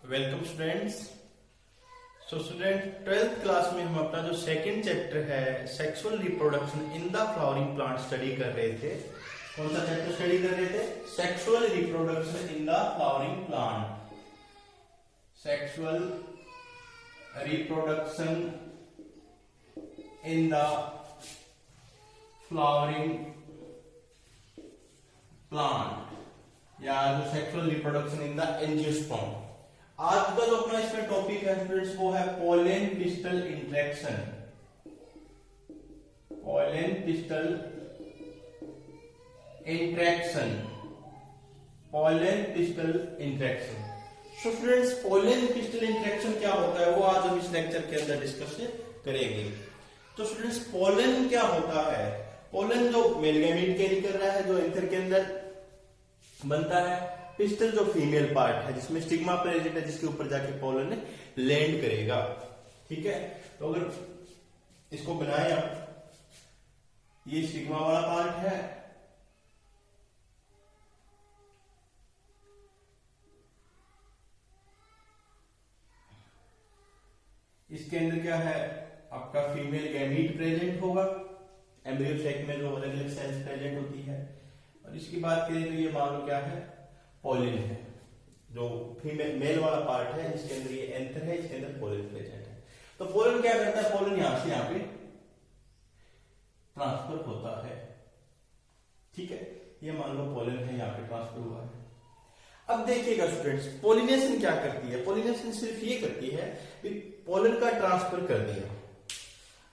Welcome students. So student 12th class में हम अपना जो सेकंड चैप्टर है sexual reproduction in the flowering plant study कर रहे थे। कौन सा चैप्टर स्टडी कर रहे थे? Sexual reproduction in the flowering plant. Sexual reproduction in the flowering plant या जो sexual reproduction in the angiosperm. आज का जो अपना इसमें टॉपिक है स्टूडेंट्स वो है pollen pistol interaction. Pollen pistol interaction. Pollen pistol interaction. So students pollen pistol interaction क्या होता है वो आज हम इस लेक्चर के अंदर डिस्कस करेंगे। तो स्टूडेंट्स पोलन क्या होता है? पोलन जो मेल गैमीट कैरी कर रहा है, जो एंथर के अंदर बनता है। पिस्टल जो फीमेल पार्ट है जिसमें स्टिग्मा प्रेजेंट है, जिसके ऊपर जाके पोलन लैंड करेगा। ठीक है, तो अगर इसको बनाए आप, ये स्टिग्मा वाला पार्ट है, इसके अंदर क्या है आपका फीमेल गैमीट प्रेजेंट होगा। एम्ब्रियो सैक में जो अलग अलग सेल्स प्रेजेंट होती है। और इसकी बात करें तो ये मान लो क्या है, पोलन है। जो फीमेल मेल वाला पार्ट है जिसके अंदर ये एंथर है, इसके अंदर पोलन प्रेजेंट है। तो पोलन क्या करता है? पोलन यहां से यहां पे ट्रांसफर होता है। ठीक है, ये मान लो पोलन है, यहां पे ट्रांसफर हुआ है। अब देखिएगा स्टूडेंट्स, पोलिनेशन क्या करती है? पोलिनेशन सिर्फ ये करती है कि पोलन का ट्रांसफर कर दिया।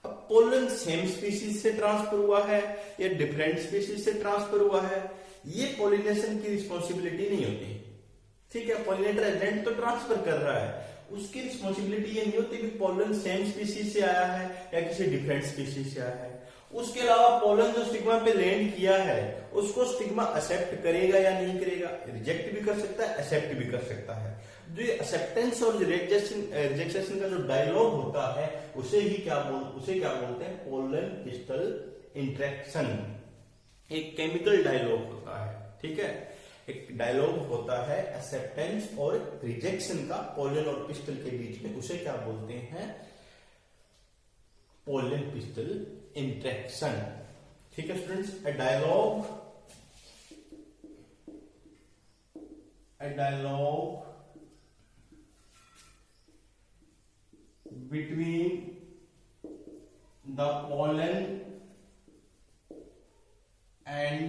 अब पोलन सेम स्पीशीज से ट्रांसफर हुआ है या डिफरेंट स्पीशीज से ट्रांसफर हुआ है, ये पोलिनेशन की रिस्पॉन्सिबिलिटी नहीं होती। ठीक है, पोलिनेटर एजेंट तो ट्रांसफर कर रहा है, उसकी रिस्पॉन्सिबिलिटी ये नहीं होती कि पोलन सेम स्पीशीज से आया है या किसी डिफरेंट स्पीशीज से आया है। उसके अलावा पोलन जो स्टिग्मा पे लैंड किया है उसको स्टिग्मा एक्सेप्ट करेगा या नहीं करेगा, रिजेक्ट भी कर सकता है, एक्सेप्ट भी कर सकता है। जो एक्सेप्टेंस और रिजेक्शन का जो डायलॉग होता है उसे क्या बोलते हैं? Pollen pistol interaction. एक केमिकल डायलॉग होता है। ठीक है, एक डायलॉग होता है एक्सेप्टेंस और रिजेक्शन का पोलन और पिस्टल के बीच में, उसे क्या बोलते हैं? Pollen pistol interaction. ठीक है students, a dialogue between the pollen and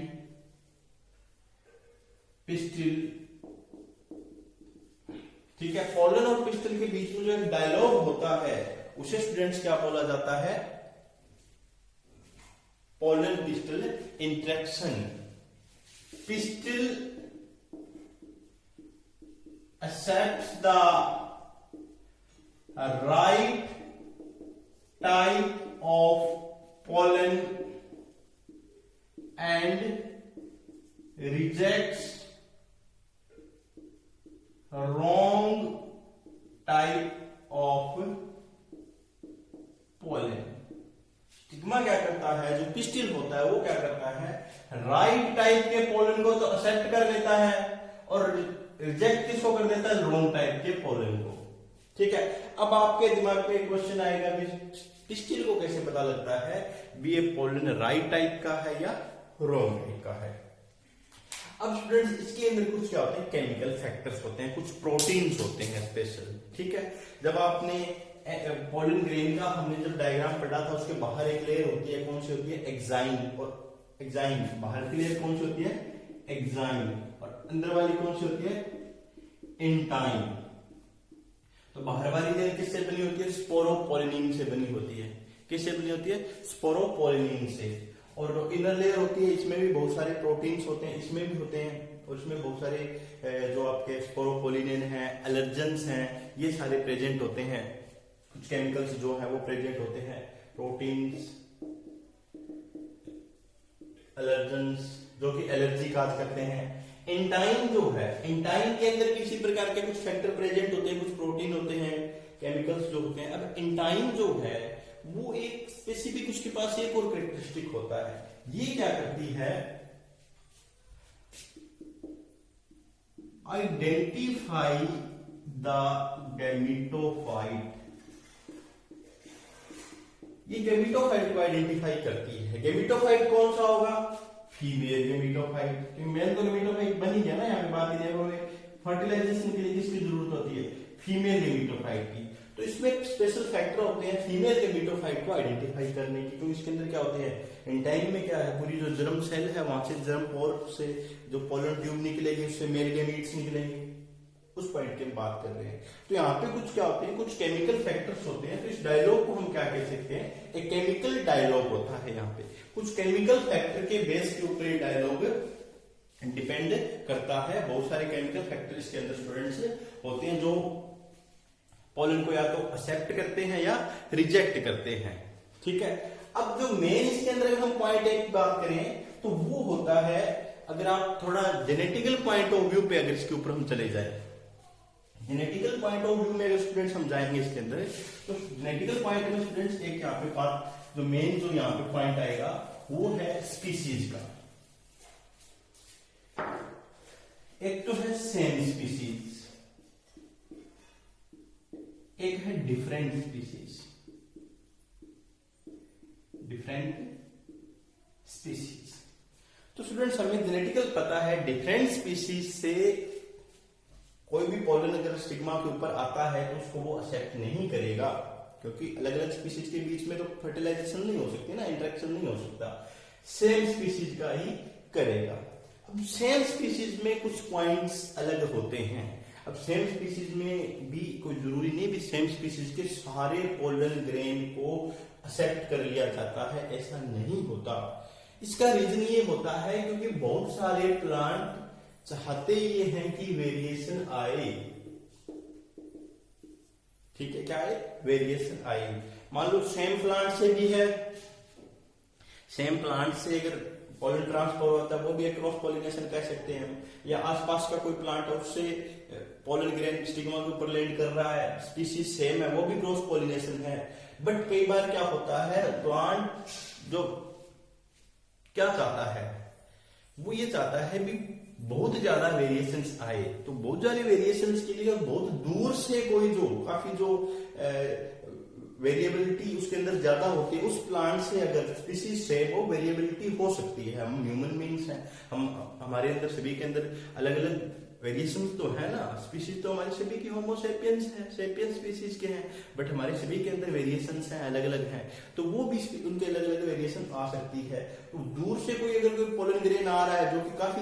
pistol. ठीक है, पोलन और पिस्टल के बीच में जो एक डायलॉग होता है उसे स्टूडेंट्स क्या बोला जाता है? Pollen pistol interaction. Pistol accepts the right type of pollen and rejects wrong type of pollen। Stigma क्या करता है? जो पिस्टिल होता है वो क्या करता है? राइट टाइप के पोलन को तो एक्सेप्ट कर लेता है और रिजेक्ट किसको कर देता है? रॉन्ग टाइप के पोलन को। ठीक है, अब आपके दिमाग में एक क्वेश्चन आएगा भी पिस्टिल को कैसे पता लगता है भी ये पोलन राइट टाइप का है या रॉन्ग टाइप का है? अब स्टूडेंट्स इसके अंदर कुछ क्या होते हैं? केमिकल फैक्टर्स होते हैं, कुछ प्रोटीन्स होते हैं स्पेशल। ठीक है, जब आपने पोलन ग्रेन का हमने जब डायग्राम पढ़ा था उसके बाहर एक लेयर होती है, कौन सी होती है? एक्साइन। और एक्साइन बाहर की लेयर कौन सी होती है? एक्साइन। और अंदर वाली कौन सी होती है? इंटाइन। तो बाहर वाली लेयर किससे बनी होती है? स्पोरोपोलिनिन से बनी होती है। किससे बनी होती है? स्पोरोपोलिनिन से। और जो इनर लेयर होती है इसमें भी बहुत सारे प्रोटीन्स होते हैं, इसमें भी होते हैं, और इसमें बहुत सारे जो आपके स्पोरोपोलिनिन है, एलर्जेंस हैं, ये सारे प्रेजेंट होते हैं। कुछ केमिकल्स जो है वो प्रेजेंट होते हैं, प्रोटीन्स, एलर्जेंस जो कि एलर्जी काज करते हैं। इंटाइन जो है, इंटाइन के अंदर किसी प्रकार के कुछ फैक्टर प्रेजेंट होते हैं, कुछ प्रोटीन होते हैं, केमिकल्स जो होते हैं। अब इंटाइन जो है वो एक स्पेसिफिक, उसके पास एक और कैरेक्टरिस्टिक होता है। ये क्या करती है? identify the gametophyte. ये गैमेटोफाइट को आइडेंटिफाई करती है। गैमेटोफाइट कौन सा होगा? फीमेल गैमेटोफाइट, क्योंकि मेल तो गैमेटोफाइट बन ही गया ना। यहाँ पे बात देखोगे फर्टिलाइजेशन के लिए किसकी जरूरत होती है? फीमेल गैमेटोफाइट की। तो इसमें स्पेशल फैक्टर होते हैं फीमेल गैमेटोफाइट को आइडेंटिफाई करने की, क्योंकि इसके अंदर क्या होते हैं, इंटाइन में क्या है, पूरी जो जर्म सेल है वहां से जर्म पोर से जो पोलन ट्यूब निकलेगी उससे मेल गैमीट्स निकलेंगे, उस पॉइंट की हम बात कर रहे हैं। तो यहाँ पे कुछ क्या होते हैं, कुछ केमिकल फैक्टर्स होते हैं। तो इस डायलॉग को हम क्या कह सकते हैं, एक केमिकल डायलॉग होता है। यहाँ पे कुछ केमिकल फैक्टर के बेस के ऊपर ये डायलॉग डिपेंड करता है। बहुत सारे केमिकल फैक्टर इसके अंदर स्टूडेंट्स होते हैं जो पोलन को या तो एक्सेप्ट करते हैं या रिजेक्ट करते हैं। ठीक है, अब जो मेन इसके अंदर अगर हम पॉइंट एक बात करें तो वो होता है, अगर आप थोड़ा जेनेटिकल पॉइंट ऑफ व्यू पे अगर इसके ऊपर हम चले जाए, जेनेटिकल पॉइंट ऑफ व्यू में अगर स्टूडेंट्स हम जाएंगे इसके अंदर, तो जेनेटिकल पॉइंट में स्टूडेंट्स एक यहाँ पे बात जो मेन जो यहाँ पे पॉइंट आएगा वो है स्पीसीज का। एक तो है सेम स्पीसीज, एक है डिफरेंट स्पीसीज। डिफरेंट स्पीसीज, तो स्टूडेंट्स हमें जेनेटिकल पता है डिफरेंट स्पीसीज से कोई भी पोलन अगर स्टिग्मा के ऊपर आता है तो उसको वो एक्सेप्ट नहीं करेगा, क्योंकि अलग अलग स्पीसीज के बीच में तो फर्टिलाइजेशन नहीं हो सकती ना, इंटरेक्शन नहीं हो सकता, सेम स्पीसीज का ही करेगा। अब सेम स्पीसीज में कुछ पॉइंट्स अलग होते हैं। अब सेम स्पीसीज में भी कोई जरूरी नहीं भी सेम स्पीसीज के सारे पोलन ग्रेन को एक्सेप्ट कर लिया जाता है, ऐसा नहीं होता। इसका रीजन ये होता है क्योंकि बहुत सारे प्लांट चाहते ये हैं कि वेरिएशन आए। ठीक है, क्या है, वेरिएशन आए। मान लो सेम प्लांट से भी है, सेम प्लांट से अगर पोलन ट्रांसफर होता है वो भी एक क्रॉस पॉलिनेशन कह सकते हैं हम, या आसपास का कोई प्लांट है उससे पोलन ग्रेन स्टिग्मा के ऊपर लैंड कर रहा है, स्पीसीज सेम है, वो भी क्रॉस पॉलिनेशन है। बट कई बार क्या होता है, प्लांट जो क्या चाहता है, वो ये चाहता है भी बहुत ज्यादा वेरिएशंस आए। तो बहुत ज्यादा वेरिएशंस के लिए बहुत दूर से कोई जो काफी जो वेरिएबिलिटी उसके अंदर ज्यादा होती है, उस प्लांट से अगर स्पीसीज से वो वेरिएबिलिटी हो सकती है। हम ह्यूमन बींग्स हैं, हम हमारे अंदर सभी के अंदर अलग अलग वेरिएशन तो है ना। स्पीसीज तो हमारे सभी की होमो सेपियंस है, सेपियंस स्पीसीज के हैं, बट हमारे सभी के अंदर वेरिएशंस हैं, अलग अलग हैं, तो वो भी उनके अलग अलग वेरिएशन आ सकती है। तो दूर से कोई अगर कोई पोलन ग्रेन आ रहा है जो कि काफी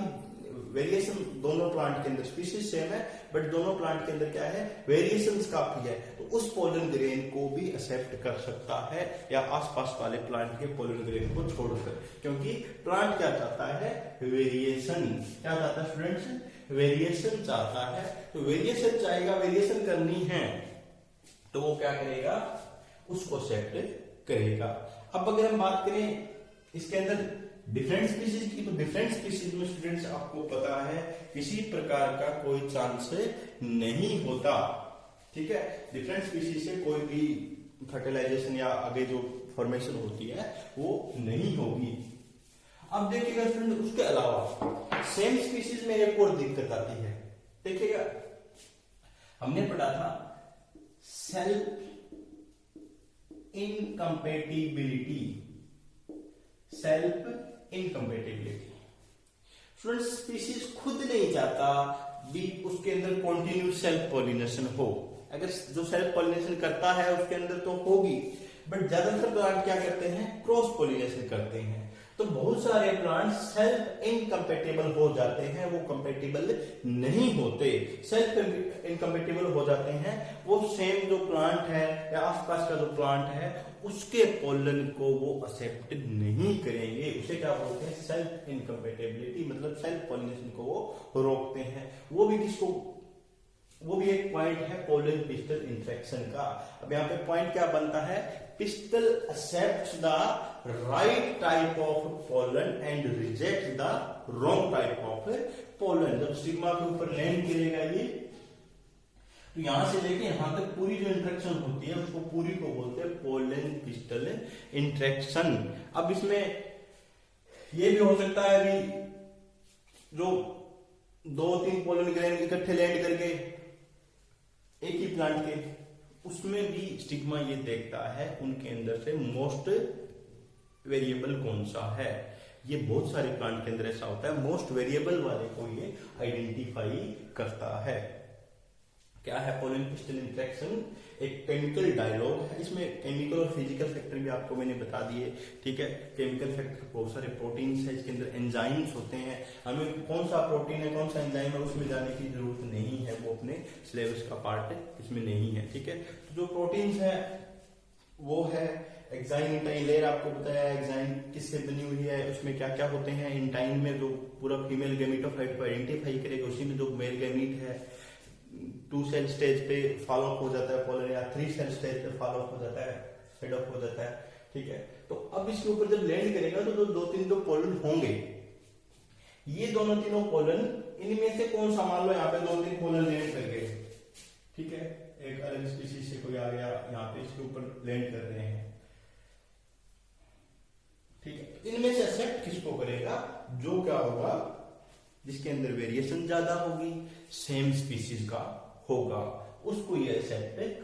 वेरिएशन दोनों प्लांट के अंदर, स्पीसीज सेम है बट दोनों प्लांट के अंदर क्या है, वेरिएशंस काफी है, तो उस पोलन ग्रेन को भी एक्सेप्ट कर सकता है या आसपास वाले प्लांट के पोलन ग्रेन को छोड़कर, क्योंकि प्लांट क्या चाहता है, वेरिएशन। क्या चाहता है स्टूडेंट्स, वेरिएशन चाहता है। तो वेरिएशन चाहेगा, वेरिएशन करनी है तो वो क्या करेगा, उसको एक्सेप्ट करेगा। अब अगर हम बात करें इसके अंदर डिफरेंट स्पीसीज की, तो डिफरेंट स्पीसीज में स्टूडेंट्स आपको पता है किसी प्रकार का कोई चांस नहीं होता। ठीक है, डिफरेंट स्पीसीज से कोई भी फर्टिलाइजेशन या आगे जो फॉर्मेशन होती है वो नहीं होगी। अब देखिएगा स्टूडेंट, उसके अलावा सेम स्पीसीज में एक और दिक्कत आती है। देखिएगा, हमने पढ़ा था self incompatibility, self incompatibility. Students, species खुद नहीं चाहता भी उसके अंदर कॉन्टिन्यूस सेल्फ पॉलिनेशन हो। अगर जो सेल्फ पॉलिनेशन करता है उसके अंदर तो होगी, बट ज्यादातर प्लांट क्या करते हैं, क्रॉस पॉलिनेशन करते हैं। तो बहुत सारे प्लांट सेल्फ इनकम्पेटिबल हो जाते हैं, वो कंपेटिबल नहीं होते। सेल्फ इनकम्पेटिबल हो जाते हैं, वो सेम जो प्लांट है या आसपास का जो प्लांट है उसके पोलन को वो एक्सेप्ट नहीं करेंगे। उसे क्या बोलते हैं, सेल्फ इनकम्पेटिबिलिटी, मतलब सेल्फ पॉलिनेशन को वो रोकते हैं। वो भी किसको, वो भी एक पॉइंट है पोलन पिस्टल इंटरेक्शन का। अब यहाँ पे पॉइंट क्या बनता है, pistol accepts the right type of pollen and reject the wrong type of pollen. जब स्टिग्मा के ऊपर लैंड करेगा ये, तो यहां से लेके यहां तक पूरी जो इंटरेक्शन होती है उसको पूरी को बोलते हैं पोलन पिस्टल इंटरेक्शन। अब इसमें ये भी हो सकता है अभी जो 2-3 पोलन ग्रेन इकट्ठे लैंड करके एक ही प्लांट के, उसमें भी स्टिग्मा ये देखता है उनके अंदर से मोस्ट वेरिएबल कौन सा है। ये बहुत सारे प्लांट के अंदर ऐसा होता है, मोस्ट वेरिएबल वाले को ये आइडेंटिफाई करता है। क्या है पोलन पिस्टल इंटरेक्शन? एक केमिकल डायलॉग है, इसमें केमिकल और फिजिकल फैक्टर भी आपको मैंने बता दिए, ठीक है। केमिकल फैक्टर बहुत सारे प्रोटीन्स है, इसके अंदर एंजाइम्स होते हैं, हमें कौन सा प्रोटीन है कौन सा एंजाइम है उसमें जाने की जरूरत नहीं है, वो अपने सिलेबस का पार्ट इसमें नहीं है, ठीक है। तो जो प्रोटीन्स है वो है एक्साइन इंटाइन लेयर, आपको बताया एक्साइन किससे बनी हुई है, उसमें क्या क्या होते हैं। इंटाइन में जो पूरा फीमेल गैमेटोफाइट को आइडेंटिफाई करेगा, उसी में जो मेल गैमीट है 2 सेल स्टेज पे फॉलो अप हो जाता है पोलन, या 3 सेल स्टेज पे फॉलो अप हो जाता है, फेड अप हो जाता है, ठीक है। तो अब इसके ऊपर जब लैंड करेगा तो 2-3 जो पोलन होंगे, ये दोनों तीनों पोलन, इनमें से कौन सा, मान लो यहाँ पे 2-3 पोलन लैंड कर गए, ठीक है, एक अलग स्पीशीज से कोई आ गया यहाँ पे इसके ऊपर लैंड कर रहे हैं, ठीक है। इनमें से एक्सेप्ट किसको करेगा? जो क्या होगा, जिसके अंदर वेरिएशन ज्यादा होगी, सेम स्पीशीज का होगा, उसको ये एक्सेप्ट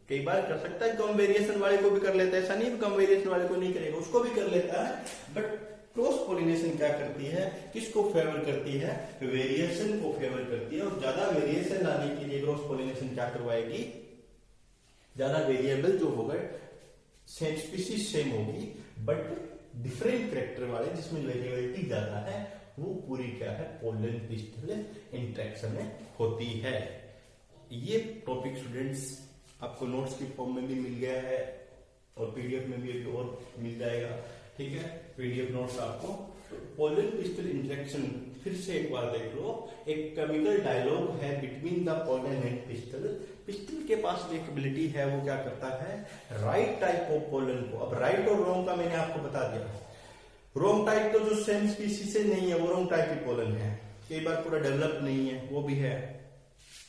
कई बार कर सकता है। कम वेरिएशन वाले को भी कर लेता है, ऐसा नहीं कम वेरिएशन वाले को नहीं करेगा, उसको भी कर लेता है। बट क्रॉस पोलिनेशन क्या करती है, किसको फेवर करती है? वेरिएशन को फेवर करती है। और ज्यादा वेरिएशन लाने के लिए क्रॉस पोलिनेशन क्या करवाएगी? ज्यादा वेरिएबल जो होगा, सेम स्पीशीज सेम होगी बट डिफरेंट कैरेक्टर वाले, जिसमें वेरिएबिलिटी ज्यादा है, वो पूरी क्या है, पोलन पिस्टल इंटरेक्शन में होती है। ये टॉपिक स्टूडेंट्स आपको नोट्स की फॉर्म में भी मिल गया है और पीडीएफ में भी अभी और मिल जाएगा, ठीक है। पीडीएफ नोट्स आपको पोलन पिस्टल इंटरेक्शन फिर से एक बार देख लो। एक केमिकल डायलॉग है between the pollen and pistol. Pistol के पास एक एबिलिटी है, वो क्या करता है, राइट टाइप ऑफ पोलन को, अब राइट और रॉन्ग का मैंने आपको बता दिया। रॉन्ग टाइप तो जो सेम स्पीशीज से नहीं है वो रॉन्ग टाइप की पोलन है, कई बार पूरा डेवलप नहीं है, वो भी है।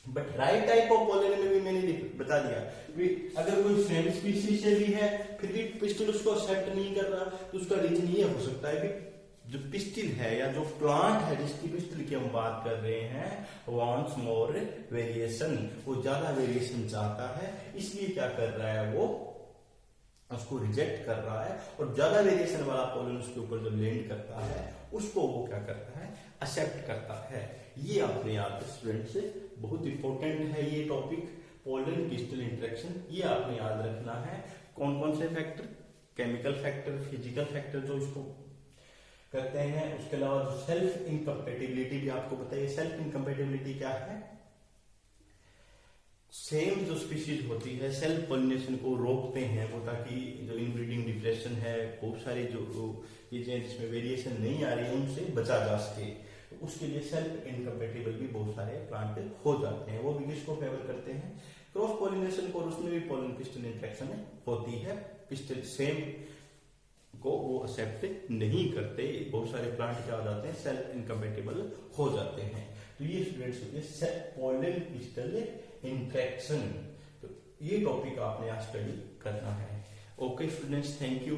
But right type of pollen में भी मैंने बता दिया, अगर कोई सेम स्पीशीज से भी है फिर भी पिस्टल उसको एक्सेप्ट नहीं कर रहा, तो उसका रीजन ये हो सकता है कि जो पिस्टल है या जो प्लांट है जिसकी पिस्टल की हम बात कर रहे हैं, वांट्स मोर वेरिएशन, वो ज्यादा वेरिएशन चाहता है, इसलिए क्या कर रहा है, वो उसको रिजेक्ट कर रहा है। और ज्यादा वेरिएशन वाला पोलन उसके ऊपर जो लैंड करता है उसको वो क्या करता है, एक्सेप्ट करता है। ये आपने याद स्टूडेंट्स, बहुत इंपॉर्टेंट है ये टॉपिक, पोलन पिस्टल इंटरेक्शन। ये आपने याद रखना है। कौन कौन से factor, chemical factor, physical factor जो इसको करते हैं, उसके अलावा जो सेल्फ इनकम्पेटिबिलिटी भी आपको बताइए। सेल्फ इनकम्पेटिबिलिटी क्या है? सेम जो स्पीशीज होती है सेल्फ पोलिनेशन को रोकते हैं वो, ताकि जो इनब्रीडिंग डिप्रेशन है, बहुत सारी जो चीजें जिसमें वेरिएशन नहीं आ रही है उनसे बचा जा सके, तो उसके लिए सेल्फ इनकम्पेटिबल भी बहुत सारे प्लांट हो जाते हैं। वो भी किसको फेवर करते हैं? क्रॉस पोलिनेशन को, और उसमें भी पोलन पिस्टल इंटरेक्शन होती है। पिस्टल सेम को वो एक्सेप्ट नहीं करते, बहुत सारे प्लांट क्या हो जाते हैं, सेल्फ इनकम्पेटिबल हो जाते हैं। तो ये स्टूडेंट्स पोलन पिस्टल इंटरेक्शन, तो ये टॉपिक आपने आज स्टडी करना है। Okay students, thank you.